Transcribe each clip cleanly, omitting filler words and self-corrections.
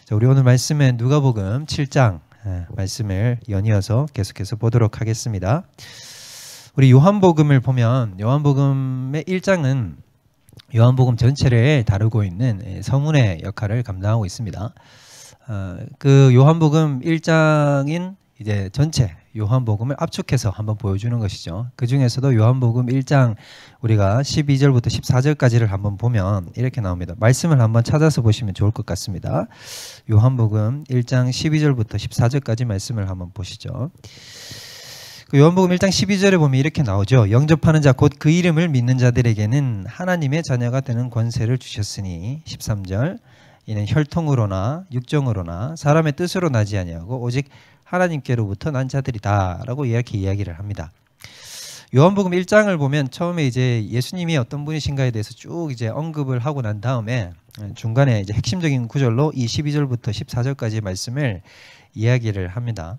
자, 우리 오늘 말씀은 누가복음 7장 말씀을 연이어서 계속해서 보도록 하겠습니다. 우리 요한복음을 보면 요한복음의 1장은 요한복음 전체를 다루고 있는 서문의 역할을 감당하고 있습니다. 그 요한복음 1장인 이제 전체 요한복음을 압축해서 한번 보여주는 것이죠. 그 중에서도 요한복음 1장 우리가 12절부터 14절까지를 한번 보면 이렇게 나옵니다. 말씀을 한번 찾아서 보시면 좋을 것 같습니다. 요한복음 1장 12절부터 14절까지 말씀을 한번 보시죠. 그 요한복음 1장 12절에 보면 이렇게 나오죠. 영접하는 자 곧 그 이름을 믿는 자들에게는 하나님의 자녀가 되는 권세를 주셨으니 13절 이는 혈통으로나 육정으로나 사람의 뜻으로 나지 아니하고 오직 하나님께로부터 난 자들이다 라고 이렇게 이야기를 합니다. 요한복음 1장을 보면 처음에 이제 예수님이 어떤 분이신가에 대해서 쭉 이제 언급을 하고 난 다음에 중간에 이제 핵심적인 구절로 이 12절부터 14절까지 말씀을 이야기를 합니다.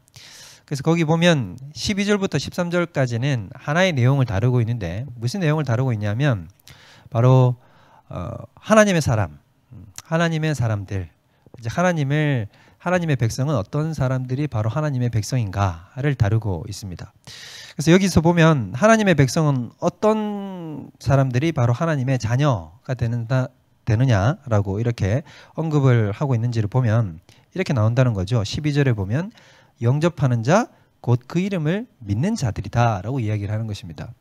그래서 거기 보면 12절부터 13절까지는 하나의 내용을 다루고 있는데 무슨 내용을 다루고 있냐면 바로 하나님의 사람, 하나님의 사람들, 이제 하나님의 백성은 어떤 사람들이 바로 하나님의 백성인가를 다루고 있습니다. 그래서 여기서 보면 하나님의 백성은 어떤 사람들이 바로 하나님의 자녀가 되느냐라고 이렇게 언급을 하고 있는지를 보면 이렇게 나온다는 거죠. 12절에 보면 영접하는 자 곧 그 이름을 믿는 자들이다 라고 이야기를 하는 것입니다.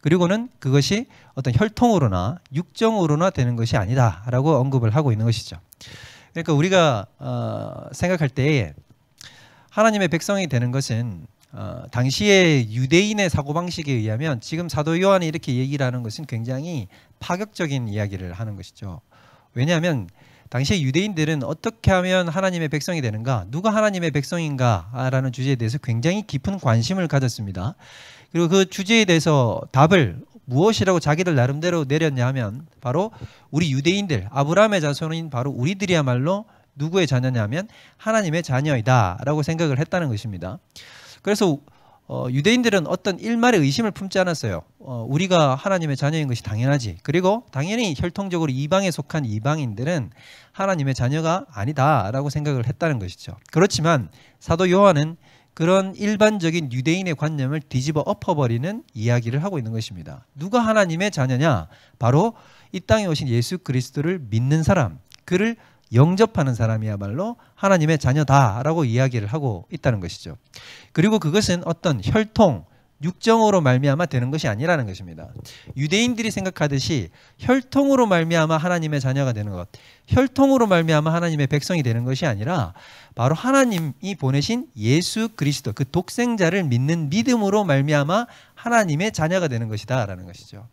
그리고는 그것이 어떤 혈통으로나 육정으로나 되는 것이 아니다 라고 언급을 하고 있는 것이죠. 그러니까 우리가 생각할 때에 하나님의 백성이 되는 것은 당시의 유대인의 사고방식에 의하면 지금 사도 요한이 이렇게 얘기를 하는 것은 굉장히 파격적인 이야기를 하는 것이죠. 왜냐하면 당시의 유대인들은 어떻게 하면 하나님의 백성이 되는가, 누가 하나님의 백성인가 라는 주제에 대해서 굉장히 깊은 관심을 가졌습니다. 그리고 그 주제에 대해서 답을 무엇이라고 자기들 나름대로 내렸냐 하면 바로 우리 유대인들, 아브라함의 자손인 바로 우리들이야말로 누구의 자녀냐면 하나님의 자녀이다 라고 생각을 했다는 것입니다. 그래서 유대인들은 어떤 일말의 의심을 품지 않았어요. 우리가 하나님의 자녀인 것이 당연하지. 그리고 당연히 혈통적으로 이방에 속한 이방인들은 하나님의 자녀가 아니다 라고 생각을 했다는 것이죠. 그렇지만 사도 요한은 그런 일반적인 유대인의 관념을 뒤집어 엎어버리는 이야기를 하고 있는 것입니다. 누가 하나님의 자녀냐? 바로 이 땅에 오신 예수 그리스도를 믿는 사람, 그를 영접하는 사람이야말로 하나님의 자녀다라고 이야기를 하고 있다는 것이죠. 그리고 그것은 어떤 혈통, 육정으로 말미암아 되는 것이 아니라는 것입니다. 유대인들이 생각하듯이 혈통으로 말미암아 하나님의 자녀가 되는 것, 혈통으로 말미암아 하나님의 백성이 되는 것이 아니라 바로 하나님이 보내신 예수 그리스도, 그 독생자를 믿는 믿음으로 말미암아 하나님의 자녀가 되는 것이다 라는 것이죠.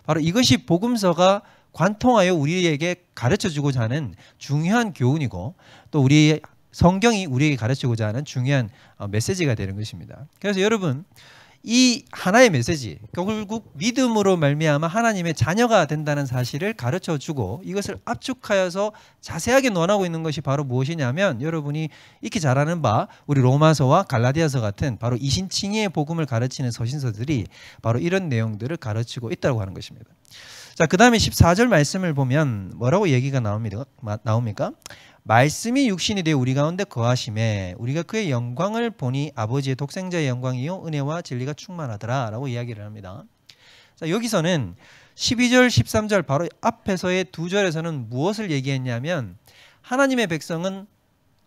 바로 이것이 복음서가 관통하여 우리에게 가르쳐주고자 하는 중요한 교훈이고 또 우리 성경이 우리에게 가르치고자 하는 중요한 메시지가 되는 것입니다. 그래서 여러분 이 하나의 메시지, 결국 믿음으로 말미암아 하나님의 자녀가 된다는 사실을 가르쳐주고 이것을 압축하여서 자세하게 논하고 있는 것이 바로 무엇이냐면 여러분이 익히 잘 아는 바 우리 로마서와 갈라디아서 같은 바로 이신칭의의 복음을 가르치는 서신서들이 바로 이런 내용들을 가르치고 있다고 하는 것입니다. 자, 그 다음에 14절 말씀을 보면 뭐라고 얘기가 나옵니까? 말씀이 육신이 되어 우리 가운데 거하심에 우리가 그의 영광을 보니 아버지의 독생자의 영광이요 은혜와 진리가 충만하더라 라고 이야기를 합니다. 자, 여기서는 12절 13절 바로 앞에서의 두 절에서는 무엇을 얘기했냐면 하나님의 백성은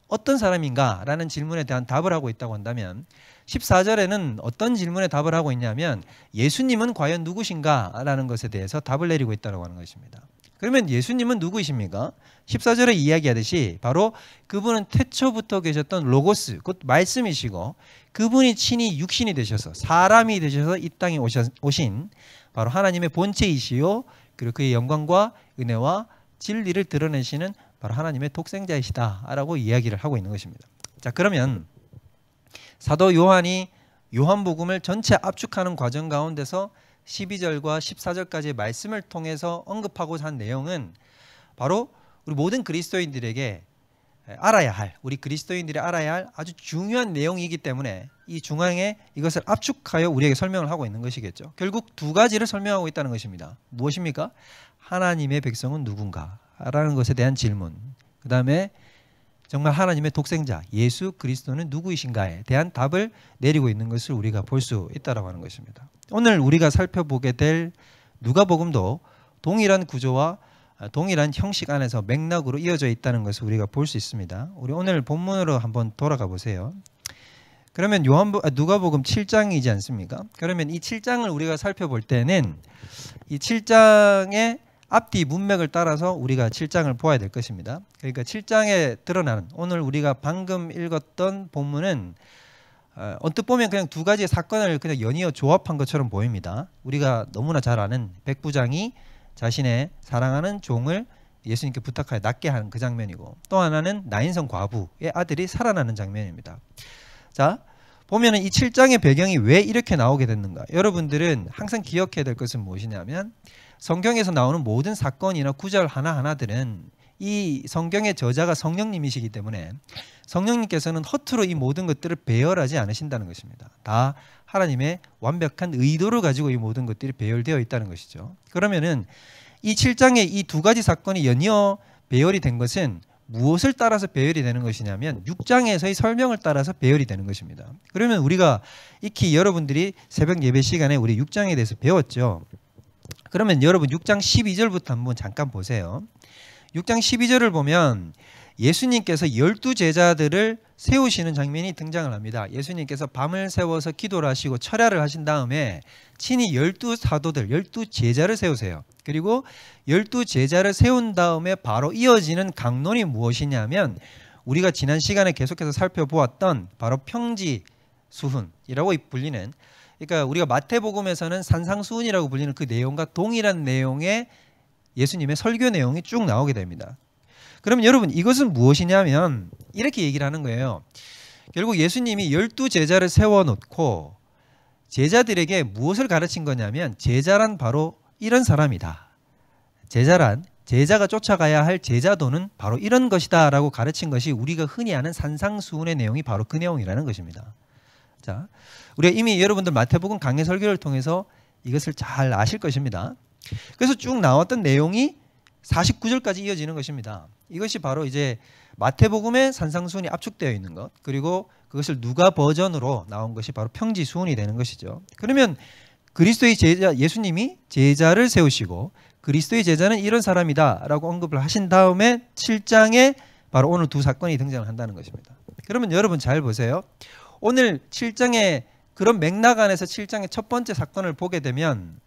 어떤 사람인가 라는 질문에 대한 답을 하고 있다고 한다면 14절에는 어떤 질문에 답을 하고 있냐면 예수님은 과연 누구신가 라는 것에 대해서 답을 내리고 있다고 하는 것입니다. 그러면 예수님은 누구이십니까? 14절에 이야기하듯이 바로 그분은 태초부터 계셨던 로고스, 곧 말씀이시고 그분이 친히 육신이 되셔서 사람이 되셔서 이 땅에 오신 바로 하나님의 본체이시요 그리고 그의 영광과 은혜와 진리를 드러내시는 바로 하나님의 독생자이시다라고 이야기를 하고 있는 것입니다. 자, 그러면 사도 요한이 요한복음을 전체 압축하는 과정 가운데서 12절과 14절까지의 말씀을 통해서 언급하고자 한 내용은 바로 우리 모든 그리스도인들에게 알아야 할, 우리 그리스도인들이 알아야 할 아주 중요한 내용이기 때문에 이 중앙에 이것을 압축하여 우리에게 설명을 하고 있는 것이겠죠. 결국 두 가지를 설명하고 있다는 것입니다. 무엇입니까? 하나님의 백성은 누군가? 라는 것에 대한 질문. 그 다음에 정말 하나님의 독생자 예수 그리스도는 누구이신가에 대한 답을 내리고 있는 것을 우리가 볼 수 있다라고 하는 것입니다. 오늘 우리가 살펴보게 될 누가복음도 동일한 구조와 동일한 형식 안에서 맥락으로 이어져 있다는 것을 우리가 볼 수 있습니다. 우리 오늘 본문으로 한번 돌아가 보세요. 그러면 누가복음 7장이지 않습니까? 그러면 이 7장을 우리가 살펴볼 때는 이 7장의 앞뒤 문맥을 따라서 우리가 7장을 보아야 될 것입니다. 그러니까 7장에 드러나는 오늘 우리가 방금 읽었던 본문은 언뜻 보면 그냥 두 가지의 사건을 그냥 연이어 조합한 것처럼 보입니다. 우리가 너무나 잘 아는 백부장이 자신의 사랑하는 종을 예수님께 부탁하여 낫게 하는 그 장면이고, 또 하나는 나인성 과부의 아들이 살아나는 장면입니다. 자, 보면은 이 7장의 배경이 왜 이렇게 나오게 됐는가? 여러분들은 항상 기억해야 될 것은 무엇이냐면 성경에서 나오는 모든 사건이나 구절 하나하나들은 이 성경의 저자가 성령님이시기 때문에 성령님께서는 허투루 이 모든 것들을 배열하지 않으신다는 것입니다. 다 하나님의 완벽한 의도를 가지고 이 모든 것들이 배열되어 있다는 것이죠. 그러면은 이 7장의 이 두 가지 사건이 연이어 배열이 된 것은 무엇을 따라서 배열이 되는 것이냐면 6장에서의 설명을 따라서 배열이 되는 것입니다. 그러면 우리가 익히 여러분들이 새벽 예배 시간에 우리 6장에 대해서 배웠죠. 그러면 여러분 6장 12절부터 한번 잠깐 보세요. 6장 12절을 보면 예수님께서 12제자들을 세우시는 장면이 등장을 합니다. 예수님께서 밤을 새워서 기도를 하시고 철야를 하신 다음에 친히 12사도들, 12제자를 세우세요. 그리고 12제자를 세운 다음에 바로 이어지는 강론이 무엇이냐면 우리가 지난 시간에 계속해서 살펴보았던 바로 평지수훈이라고 불리는, 그러니까 우리가 마태복음에서는 산상수훈이라고 불리는 그 내용과 동일한 내용의 예수님의 설교 내용이 쭉 나오게 됩니다. 그럼 여러분 이것은 무엇이냐면 이렇게 얘기를 하는 거예요. 결국 예수님이 12제자를 세워놓고 제자들에게 무엇을 가르친 거냐면 제자란 바로 이런 사람이다. 제자가 쫓아가야 할 제자도는 바로 이런 것이다 라고 가르친 것이 우리가 흔히 아는 산상수훈의 내용이 바로 그 내용이라는 것입니다. 자, 우리가 이미 여러분들 마태복음 강해 설교를 통해서 이것을 잘 아실 것입니다. 그래서 쭉 나왔던 내용이 49절까지 이어지는 것입니다. 이것이 바로 이제 마태복음의 산상수훈이 압축되어 있는 것, 그리고 그것을 누가 버전으로 나온 것이 바로 평지수훈이 되는 것이죠. 그러면 그리스도의 제자, 예수님이 제자를 세우시고 그리스도의 제자는 이런 사람이다 라고 언급을 하신 다음에 7장에 바로 오늘 두 사건이 등장을 한다는 것입니다. 그러면 여러분 잘 보세요. 오늘 7장의 그런 맥락 안에서 7장의 첫 번째 사건을 보게 되면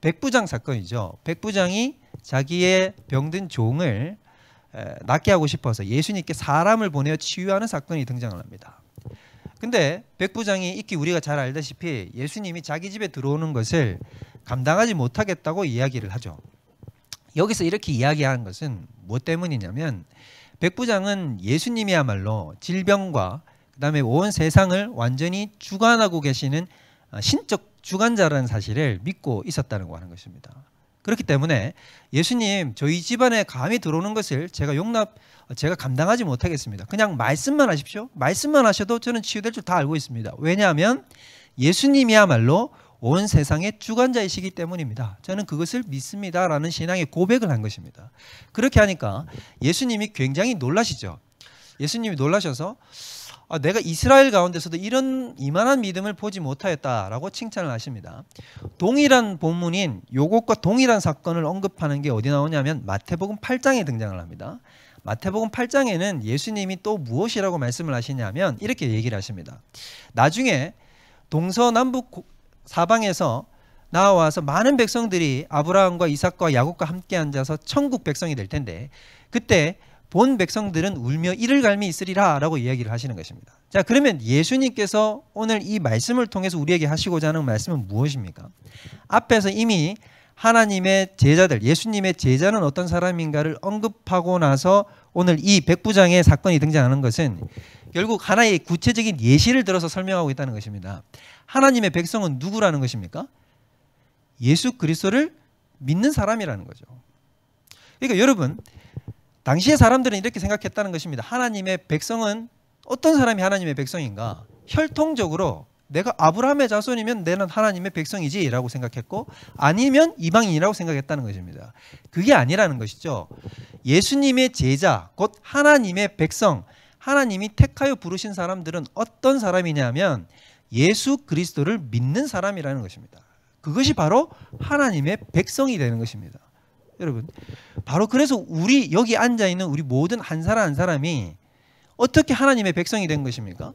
백부장 사건이죠. 백부장이 자기의 병든 종을 낫게 하고 싶어서 예수님께 사람을 보내어 치유하는 사건이 등장을 합니다. 근데 백부장이 익히 우리가 잘 알다시피 예수님이 자기 집에 들어오는 것을 감당하지 못하겠다고 이야기를 하죠. 여기서 이렇게 이야기하는 것은 무엇 때문이냐면 백부장은 예수님이야말로 질병과 그다음에 온 세상을 완전히 주관하고 계시는 신적 주관자라는 사실을 믿고 있었다는 하는 것입니다. 그렇기 때문에 예수님 저희 집안에 감히 들어오는 것을 제가 감당하지 못하겠습니다. 그냥 말씀만 하십시오. 말씀만 하셔도 저는 치유될 줄 다 알고 있습니다. 왜냐하면 예수님이야말로 온 세상의 주관자이시기 때문입니다. 저는 그것을 믿습니다 라는 신앙의 고백을 한 것입니다. 그렇게 하니까 예수님이 굉장히 놀라시죠. 예수님이 놀라셔서 내가 이스라엘 가운데서도 이만한 믿음을 보지 못하였다라고 칭찬을 하십니다. 동일한 본문인 요것과 동일한 사건을 언급하는 게 어디 나오냐면 마태복음 8장에 등장을 합니다. 마태복음 8장에는 예수님이 또 무엇이라고 말씀을 하시냐면 이렇게 얘기를 하십니다. 나중에 동서남북 사방에서 나와서 많은 백성들이 아브라함과 이삭과 야곱과 함께 앉아서 천국 백성이 될 텐데 그때 본 백성들은 울며 이를 갈미 있으리라 라고 이야기를 하시는 것입니다. 자, 그러면 예수님께서 오늘 이 말씀을 통해서 우리에게 하시고자 하는 말씀은 무엇입니까? 앞에서 이미 하나님의 제자들, 예수님의 제자는 어떤 사람인가를 언급하고 나서 오늘 이 백부장의 사건이 등장하는 것은 결국 하나의 구체적인 예시를 들어서 설명하고 있다는 것입니다. 하나님의 백성은 누구라는 것입니까? 예수 그리스도를 믿는 사람이라는 거죠. 그러니까 여러분 당시의 사람들은 이렇게 생각했다는 것입니다. 하나님의 백성은 어떤 사람이 하나님의 백성인가? 혈통적으로 내가 아브라함의 자손이면 내는 하나님의 백성이지 라고 생각했고, 아니면 이방인이라고 생각했다는 것입니다. 그게 아니라는 것이죠. 예수님의 제자, 곧 하나님의 백성, 하나님이 택하여 부르신 사람들은 어떤 사람이냐면 예수 그리스도를 믿는 사람이라는 것입니다. 그것이 바로 하나님의 백성이 되는 것입니다. 여러분, 바로 그래서 우리 여기 앉아있는 우리 모든 한 사람 한 사람이 어떻게 하나님의 백성이 된 것입니까?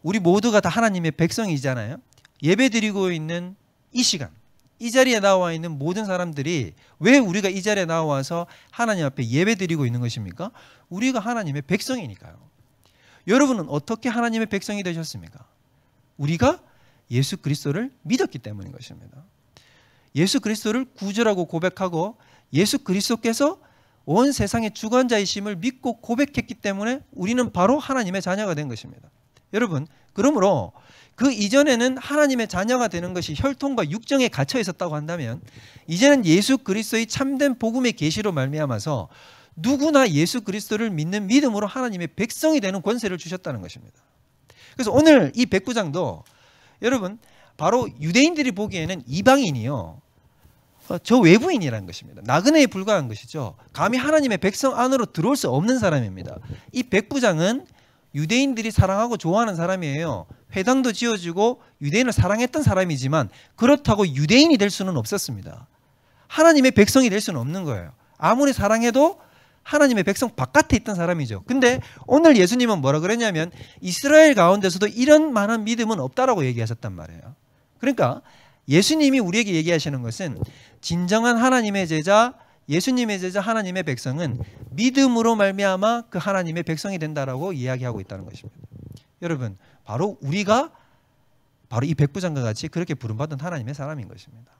우리 모두가 다 하나님의 백성이잖아요. 예배 드리고 있는 이 시간, 이 자리에 나와 있는 모든 사람들이 왜 우리가 이 자리에 나와서 하나님 앞에 예배 드리고 있는 것입니까? 우리가 하나님의 백성이니까요. 여러분은 어떻게 하나님의 백성이 되셨습니까? 우리가 예수 그리스도를 믿었기 때문인 것입니다. 예수 그리스도를 구주라고 고백하고 예수 그리스도께서 온 세상의 주관자이심을 믿고 고백했기 때문에 우리는 바로 하나님의 자녀가 된 것입니다. 여러분, 그러므로 그 이전에는 하나님의 자녀가 되는 것이 혈통과 육정에 갇혀 있었다고 한다면, 이제는 예수 그리스도의 참된 복음의 계시로 말미암아서 누구나 예수 그리스도를 믿는 믿음으로 하나님의 백성이 되는 권세를 주셨다는 것입니다. 그래서 오늘 이 백부장도 여러분 바로 유대인들이 보기에는 이방인이요, 저 외부인이라는 것입니다. 나그네에 불과한 것이죠. 감히 하나님의 백성 안으로 들어올 수 없는 사람입니다. 이 백부장은 유대인들이 사랑하고 좋아하는 사람이에요. 회당도 지어주고 유대인을 사랑했던 사람이지만 그렇다고 유대인이 될 수는 없었습니다. 하나님의 백성이 될 수는 없는 거예요. 아무리 사랑해도 하나님의 백성 바깥에 있던 사람이죠. 근데 오늘 예수님은 뭐라 그랬냐면 이스라엘 가운데서도 이런 만한 믿음은 없다라고 얘기하셨단 말이에요. 그러니까 예수님이 우리에게 얘기하시는 것은 진정한 하나님의 제자, 예수님의 제자, 하나님의 백성은 믿음으로 말미암아 그 하나님의 백성이 된다라고 이야기하고 있다는 것입니다. 여러분, 바로 우리가 바로 이 백부장과 같이 그렇게 부름받은 하나님의 사람인 것입니다.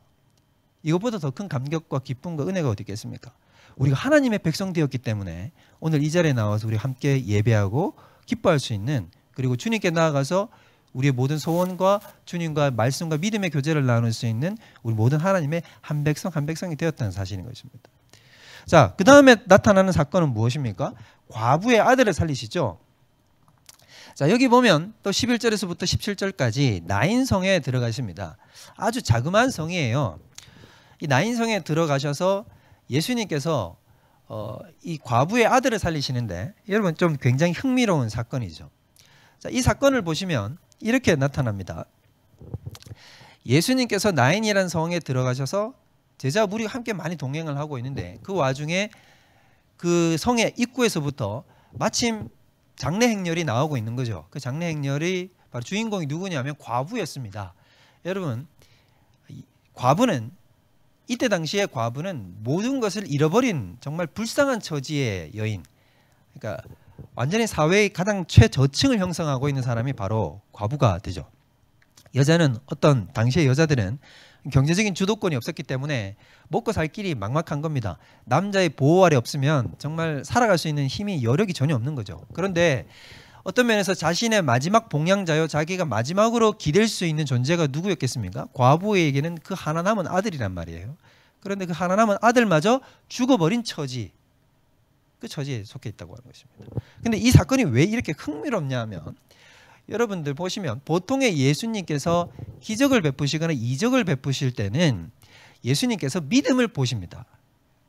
이것보다 더 큰 감격과 기쁨과 은혜가 어디 있겠습니까? 우리가 하나님의 백성 되었기 때문에 오늘 이 자리에 나와서 우리 함께 예배하고 기뻐할 수 있는, 그리고 주님께 나아가서 우리의 모든 소원과 주님과 말씀과 믿음의 교제를 나눌 수 있는 우리 모든 하나님의 한 백성 한 백성이 되었다는 사실인 것입니다. 자, 그 다음에 나타나는 사건은 무엇입니까? 과부의 아들을 살리시죠. 자, 여기 보면 또 11절에서부터 17절까지 나인성에 들어가십니다. 아주 자그마한 성이에요. 이 나인성에 들어가셔서 예수님께서 이 과부의 아들을 살리시는데, 여러분 좀 굉장히 흥미로운 사건이죠. 자, 이 사건을 보시면 이렇게 나타납니다. 예수님께서 나인이라는 성에 들어가셔서 제자 무리가 함께 많이 동행을 하고 있는데, 그 와중에 그 성의 입구에서부터 마침 장례 행렬이 나오고 있는 거죠. 그 장례 행렬이 바로 주인공이 누구냐면 과부였습니다. 여러분, 과부는 이때 당시에 과부는 모든 것을 잃어버린 정말 불쌍한 처지의 여인, 그러니까 완전히 사회의 가장 최저층을 형성하고 있는 사람이 바로 과부가 되죠. 여자는, 어떤 당시의 여자들은 경제적인 주도권이 없었기 때문에 먹고 살 길이 막막한 겁니다. 남자의 보호 아래 없으면 정말 살아갈 수 있는 힘이, 여력이 전혀 없는 거죠. 그런데 어떤 면에서 자신의 마지막 봉양자요, 자기가 마지막으로 기댈 수 있는 존재가 누구였겠습니까? 과부에게는 그 하나 남은 아들이란 말이에요. 그런데 그 하나 남은 아들마저 죽어버린 처지, 그 처지에 속해 있다고 하는 것입니다. 근데 이 사건이 왜 이렇게 흥미롭냐 하면, 여러분들 보시면 보통의 예수님께서 기적을 베푸시거나 이적을 베푸실 때는 예수님께서 믿음을 보십니다.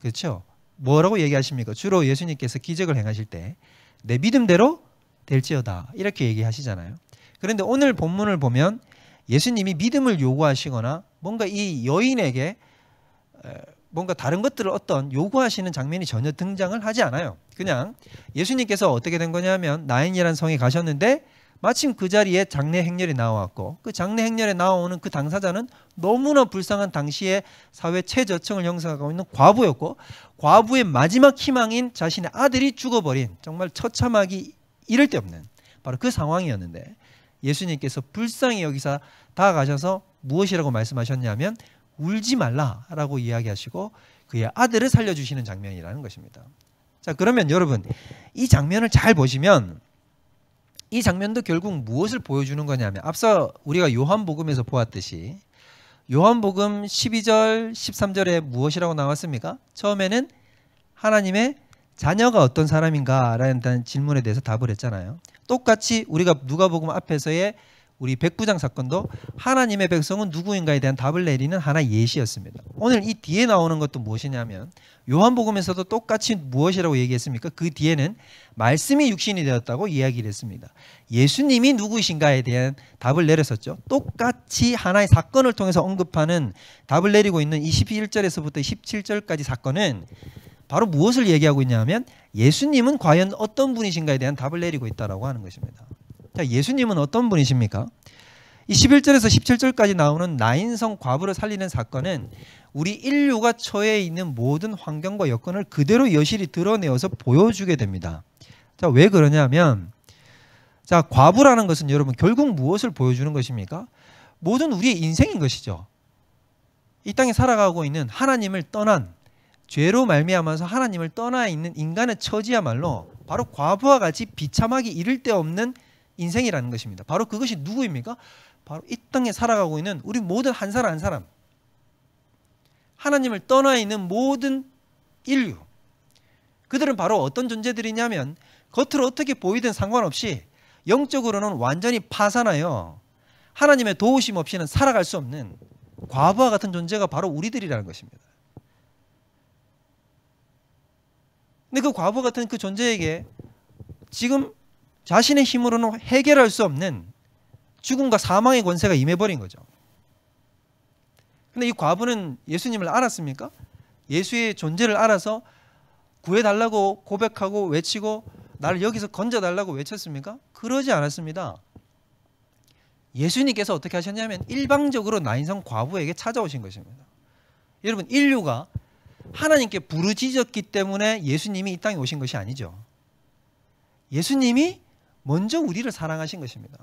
그렇죠? 뭐라고 얘기하십니까? 주로 예수님께서 기적을 행하실 때 내 믿음대로 될지어다 이렇게 얘기하시잖아요. 그런데 오늘 본문을 보면 예수님이 믿음을 요구하시거나 뭔가 이 여인에게 뭔가 다른 것들을 어떤 요구하시는 장면이 전혀 등장을 하지 않아요. 그냥 예수님께서 어떻게 된 거냐면 나인이라는 성에 가셨는데 마침 그 자리에 장례 행렬이 나왔고, 그 장례 행렬에 나오는 그 당사자는 너무나 불쌍한 당시의 사회 최저층을 형성하고 있는 과부였고, 과부의 마지막 희망인 자신의 아들이 죽어버린 정말 처참하기 이를 데 없는 바로 그 상황이었는데, 예수님께서 불쌍히 여기서 다가가셔서 무엇이라고 말씀하셨냐면 울지 말라라고 이야기하시고 그의 아들을 살려주시는 장면이라는 것입니다. 자, 그러면 여러분 이 장면을 잘 보시면 이 장면도 결국 무엇을 보여주는 거냐면, 앞서 우리가 요한복음에서 보았듯이 요한복음 12절 13절에 무엇이라고 나왔습니까? 처음에는 하나님의 자녀가 어떤 사람인가 라는 질문에 대해서 답을 했잖아요. 똑같이 우리가 누가복음 앞에서의 우리 백부장 사건도 하나님의 백성은 누구인가에 대한 답을 내리는 하나의 예시였습니다. 오늘 이 뒤에 나오는 것도 무엇이냐면 요한복음에서도 똑같이 무엇이라고 얘기했습니까? 그 뒤에는 말씀이 육신이 되었다고 이야기를 했습니다. 예수님이 누구이신가에 대한 답을 내렸었죠. 똑같이 하나의 사건을 통해서 언급하는 답을 내리고 있는 21절에서부터 17절까지 사건은 바로 무엇을 얘기하고 있냐면 예수님은 과연 어떤 분이신가에 대한 답을 내리고 있다고 하는 것입니다. 자, 예수님은 어떤 분이십니까? 이 11절에서 17절까지 나오는 나인성 과부를 살리는 사건은 우리 인류가 처해 있는 모든 환경과 여건을 그대로 여실히 드러내어서 보여주게 됩니다. 자, 왜 그러냐면 자, 과부라는 것은 여러분 결국 무엇을 보여주는 것입니까? 모든 우리의 인생인 것이죠. 이 땅에 살아가고 있는 하나님을 떠난 죄로 말미암아서 하나님을 떠나 있는 인간의 처지야말로 바로 과부와 같이 비참하기 이를 데 없는 인생이라는 것입니다. 바로 그것이 누구입니까? 바로 이 땅에 살아가고 있는 우리 모든 한 사람 한 사람, 하나님을 떠나 있는 모든 인류, 그들은 바로 어떤 존재들이냐면 겉으로 어떻게 보이든 상관없이 영적으로는 완전히 파산하여 하나님의 도우심 없이는 살아갈 수 없는 과부와 같은 존재가 바로 우리들이라는 것입니다. 근데 그 과부 같은 그 존재에게 지금 자신의 힘으로는 해결할 수 없는 죽음과 사망의 권세가 임해버린 거죠. 근데 이 과부는 예수님을 알았습니까? 예수의 존재를 알아서 구해달라고 고백하고 외치고 나를 여기서 건져달라고 외쳤습니까? 그러지 않았습니다. 예수님께서 어떻게 하셨냐면 일방적으로 나인성 과부에게 찾아오신 것입니다. 여러분, 인류가 하나님께 부르짖었기 때문에 예수님이 이 땅에 오신 것이 아니죠. 예수님이 먼저 우리를 사랑하신 것입니다.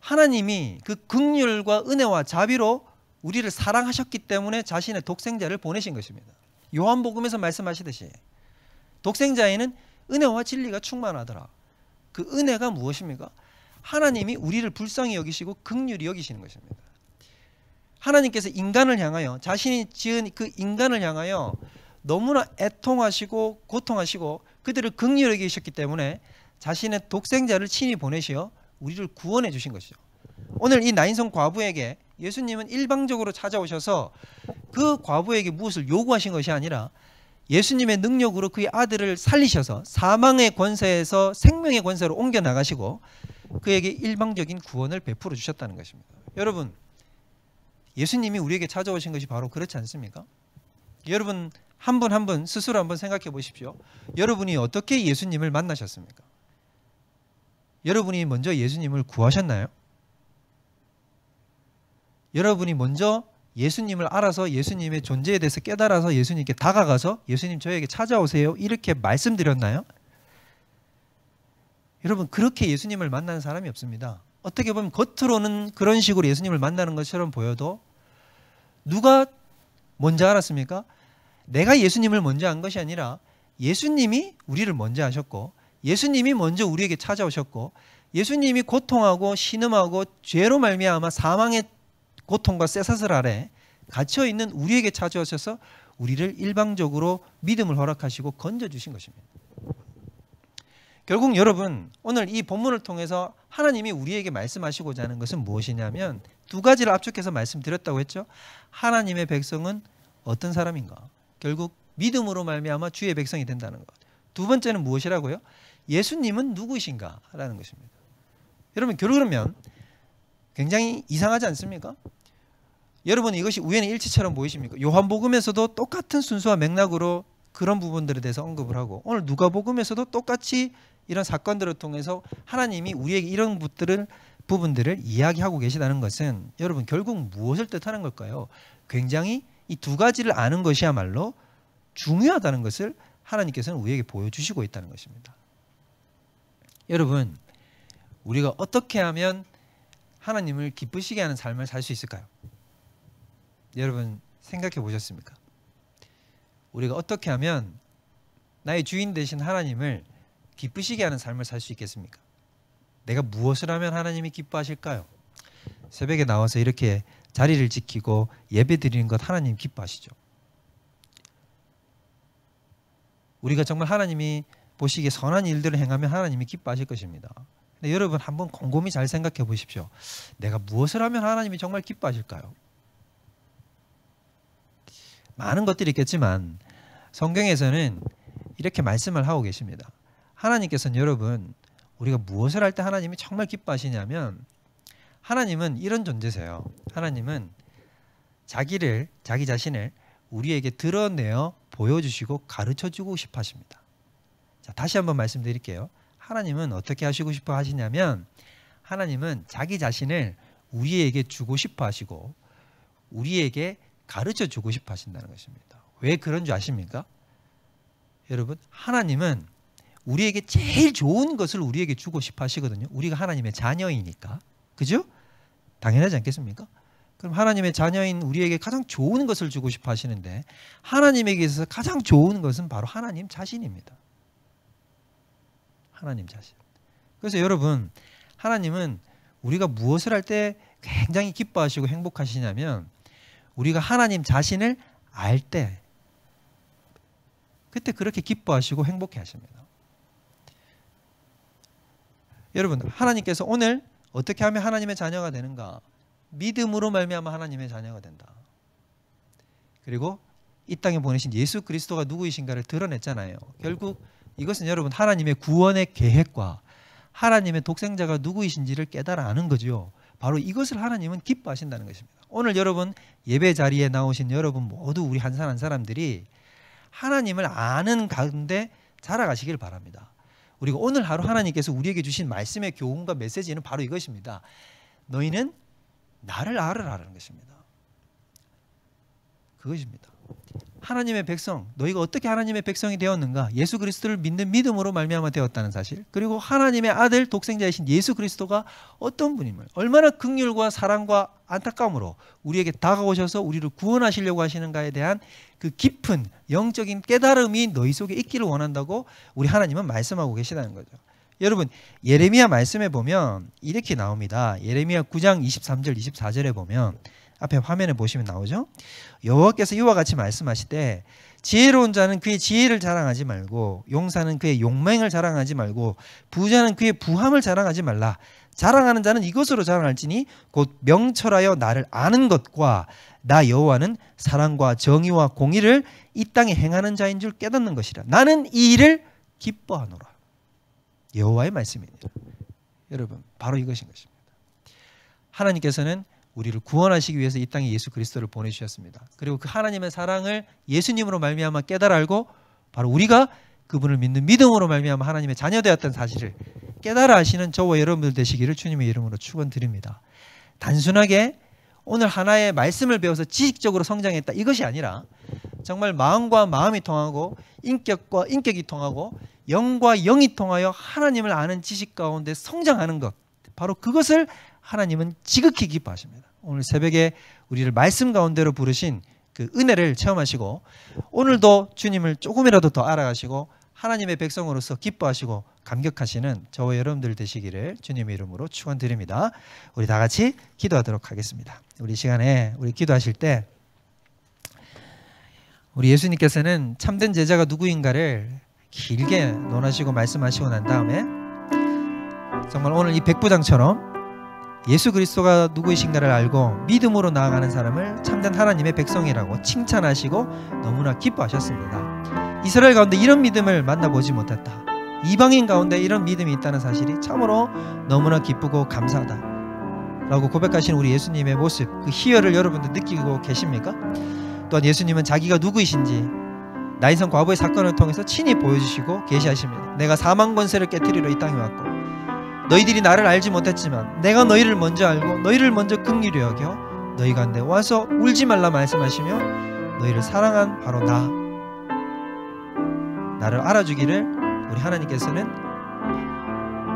하나님이 그 긍휼과 은혜와 자비로 우리를 사랑하셨기 때문에 자신의 독생자를 보내신 것입니다. 요한복음에서 말씀하시듯이 독생자에는 은혜와 진리가 충만하더라. 그 은혜가 무엇입니까? 하나님이 우리를 불쌍히 여기시고 긍휼히 여기시는 것입니다. 하나님께서 인간을 향하여 자신이 지은 그 인간을 향하여 너무나 애통하시고 고통하시고 그들을 긍휼히 여기셨기 때문에 자신의 독생자를 친히 보내시어 우리를 구원해 주신 것이죠. 오늘 이 나인성 과부에게 예수님은 일방적으로 찾아오셔서 그 과부에게 무엇을 요구하신 것이 아니라 예수님의 능력으로 그의 아들을 살리셔서 사망의 권세에서 생명의 권세로 옮겨 나가시고 그에게 일방적인 구원을 베풀어 주셨다는 것입니다. 여러분, 예수님이 우리에게 찾아오신 것이 바로 그렇지 않습니까? 여러분 한 분 한 분 스스로 한번 생각해 보십시오. 여러분이 어떻게 예수님을 만나셨습니까? 여러분이 먼저 예수님을 구하셨나요? 여러분이 먼저 예수님을 알아서 예수님의 존재에 대해서 깨달아서 예수님께 다가가서 예수님 저에게 찾아오세요 이렇게 말씀드렸나요? 여러분, 그렇게 예수님을 만나는 사람이 없습니다. 어떻게 보면 겉으로는 그런 식으로 예수님을 만나는 것처럼 보여도 누가 먼저 알았습니까? 내가 예수님을 먼저 안 것이 아니라 예수님이 우리를 먼저 하셨고 예수님이 먼저 우리에게 찾아오셨고 예수님이 고통하고 신음하고 죄로 말미암아 사망의 고통과 쇠사슬 아래 갇혀있는 우리에게 찾아오셔서 우리를 일방적으로 믿음을 허락하시고 건져주신 것입니다. 결국 여러분, 오늘 이 본문을 통해서 하나님이 우리에게 말씀하시고자 하는 것은 무엇이냐면 두 가지를 압축해서 말씀드렸다고 했죠. 하나님의 백성은 어떤 사람인가? 결국 믿음으로 말미암아 주의 백성이 된다는 것. 두 번째는 무엇이라고요? 예수님은 누구이신가? 라는 것입니다. 여러분, 그러면 굉장히 이상하지 않습니까? 여러분, 이것이 우연의 일치처럼 보이십니까? 요한복음에서도 똑같은 순서와 맥락으로 그런 부분들에 대해서 언급을 하고 오늘 누가복음에서도 똑같이 이런 사건들을 통해서 하나님이 우리에게 이런 부분들을 이야기하고 계시다는 것은 여러분 결국 무엇을 뜻하는 걸까요? 굉장히 이 두 가지를 아는 것이야말로 중요하다는 것을 하나님께서는 우리에게 보여주시고 있다는 것입니다. 여러분, 우리가 어떻게 하면 하나님을 기쁘시게 하는 삶을 살 수 있을까요? 여러분 생각해 보셨습니까? 우리가 어떻게 하면 나의 주인 되신 하나님을 기쁘시게 하는 삶을 살 수 있겠습니까? 내가 무엇을 하면 하나님이 기뻐하실까요? 새벽에 나와서 이렇게 자리를 지키고 예배 드리는 것 하나님 기뻐하시죠. 우리가 정말 하나님이 보시기에 선한 일들을 행하면 하나님이 기뻐하실 것입니다. 근데 여러분 한번 곰곰이 잘 생각해 보십시오. 내가 무엇을 하면 하나님이 정말 기뻐하실까요? 많은 것들이 있겠지만 성경에서는 이렇게 말씀을 하고 계십니다. 하나님께서는 여러분 우리가 무엇을 할 때 하나님이 정말 기뻐하시냐면 하나님은 이런 존재세요. 하나님은 자기 자신을 우리에게 드러내어 보여주시고 가르쳐주고 싶어 하십니다. 자, 다시 한번 말씀드릴게요. 하나님은 어떻게 하시고 싶어 하시냐면 하나님은 자기 자신을 우리에게 주고 싶어 하시고 우리에게 가르쳐 주고 싶어 하신다는 것입니다. 왜 그런 줄 아십니까? 여러분, 하나님은 우리에게 제일 좋은 것을 우리에게 주고 싶어 하시거든요. 우리가 하나님의 자녀이니까. 그죠? 당연하지 않겠습니까? 그럼 하나님의 자녀인 우리에게 가장 좋은 것을 주고 싶어 하시는데 하나님에게 있어서 가장 좋은 것은 바로 하나님 자신입니다. 하나님 자신. 그래서 여러분, 하나님은 우리가 무엇을 할 때 굉장히 기뻐하시고 행복하시냐면 우리가 하나님 자신을 알 때 그때 그렇게 기뻐하시고 행복해 하십니다. 여러분, 하나님께서 오늘 어떻게 하면 하나님의 자녀가 되는가? 믿음으로 말미암아 하나님의 자녀가 된다. 그리고 이 땅에 보내신 예수 그리스도가 누구이신가를 드러냈잖아요. 결국 이것은 여러분 하나님의 구원의 계획과 하나님의 독생자가 누구이신지를 깨달아 아는 거죠. 바로 이것을 하나님은 기뻐하신다는 것입니다. 오늘 여러분 예배 자리에 나오신 여러분 모두 우리 한 사람 한 사람들이 하나님을 아는 가운데 자라가시길 바랍니다. 우리가 오늘 하루 하나님께서 우리에게 주신 말씀의 교훈과 메시지는 바로 이것입니다. 너희는 나를 알으라는 것입니다. 그것입니다. 하나님의 백성, 너희가 어떻게 하나님의 백성이 되었는가? 예수 그리스도를 믿는 믿음으로 말미암아 되었다는 사실, 그리고 하나님의 아들 독생자이신 예수 그리스도가 어떤 분임을, 얼마나 긍휼과 사랑과 안타까움으로 우리에게 다가오셔서 우리를 구원하시려고 하시는가에 대한 그 깊은 영적인 깨달음이 너희 속에 있기를 원한다고 우리 하나님은 말씀하고 계시다는 거죠. 여러분, 예레미야 말씀에 보면 이렇게 나옵니다. 예레미야 9장 23절 24절에 보면 앞에 화면에 보시면 나오죠. 여호와께서 이와 같이 말씀하시되 지혜로운 자는 그의 지혜를 자랑하지 말고 용사는 그의 용맹을 자랑하지 말고 부자는 그의 부함을 자랑하지 말라. 자랑하는 자는 이것으로 자랑할지니 곧 명철하여 나를 아는 것과 나 여호와는 사랑과 정의와 공의를 이 땅에 행하는 자인 줄 깨닫는 것이라. 나는 이 일을 기뻐하노라. 여호와의 말씀입니다. 여러분, 바로 이것인 것입니다. 하나님께서는 우리를 구원하시기 위해서 이 땅에 예수 그리스도를 보내주셨습니다. 그리고 그 하나님의 사랑을 예수님으로 말미암아 깨달아 알고 바로 우리가 그분을 믿는 믿음으로 말미암아 하나님의 자녀되었다는 사실을 깨달아 하시는 저와 여러분들 되시기를 주님의 이름으로 축원드립니다. 단순하게 오늘 하나의 말씀을 배워서 지식적으로 성장했다 이것이 아니라 정말 마음과 마음이 통하고 인격과 인격이 통하고 영과 영이 통하여 하나님을 아는 지식 가운데 성장하는 것, 바로 그것을 하나님은 지극히 기뻐하십니다. 오늘 새벽에 우리를 말씀 가운데로 부르신 그 은혜를 체험하시고 오늘도 주님을 조금이라도 더 알아가시고 하나님의 백성으로서 기뻐하시고 감격하시는 저와 여러분들 되시기를 주님의 이름으로 축원드립니다. 우리 다 같이 기도하도록 하겠습니다. 우리 시간에 우리 기도하실 때 우리 예수님께서는 참된 제자가 누구인가를 길게 논하시고 말씀하시고 난 다음에 정말 오늘 이 백부장처럼 예수 그리스도가 누구이신가를 알고 믿음으로 나아가는 사람을 참된 하나님의 백성이라고 칭찬하시고 너무나 기뻐하셨습니다. 이스라엘 가운데 이런 믿음을 만나보지 못했다. 이방인 가운데 이런 믿음이 있다는 사실이 참으로 너무나 기쁘고 감사하다 라고 고백하시는 우리 예수님의 모습, 그 희열을 여러분들 느끼고 계십니까? 또한 예수님은 자기가 누구이신지 나인성 과부의 사건을 통해서 친히 보여주시고 계시하십니다. 내가 사망 권세를 깨트리러 이 땅에 왔고 너희들이 나를 알지 못했지만 내가 너희를 먼저 알고 너희를 먼저 긍휼히 여겨 너희 가운데 와서 울지 말라 말씀하시며 너희를 사랑한 바로 나를 알아주기를 우리 하나님께서는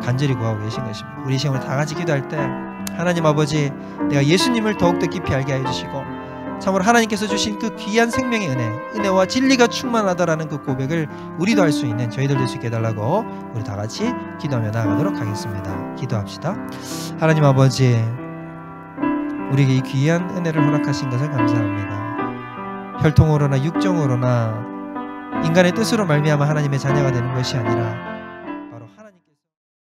간절히 구하고 계신 것입니다. 우리 이 시간에 다 같이 기도할 때 하나님 아버지, 내가 예수님을 더욱더 깊이 알게 해주시고 참으로 하나님께서 주신 그 귀한 생명의 은혜와 진리가 충만하다라는 그 고백을 우리도 할 수 있는 저희들 될 수 있게 해달라고 우리 다 같이 기도하며 나아가도록 하겠습니다. 기도합시다. 하나님 아버지, 우리에게 이 귀한 은혜를 허락하신 것을 감사합니다. 혈통으로나 육정으로나 인간의 뜻으로 말미암아 하나님의 자녀가 되는 것이 아니라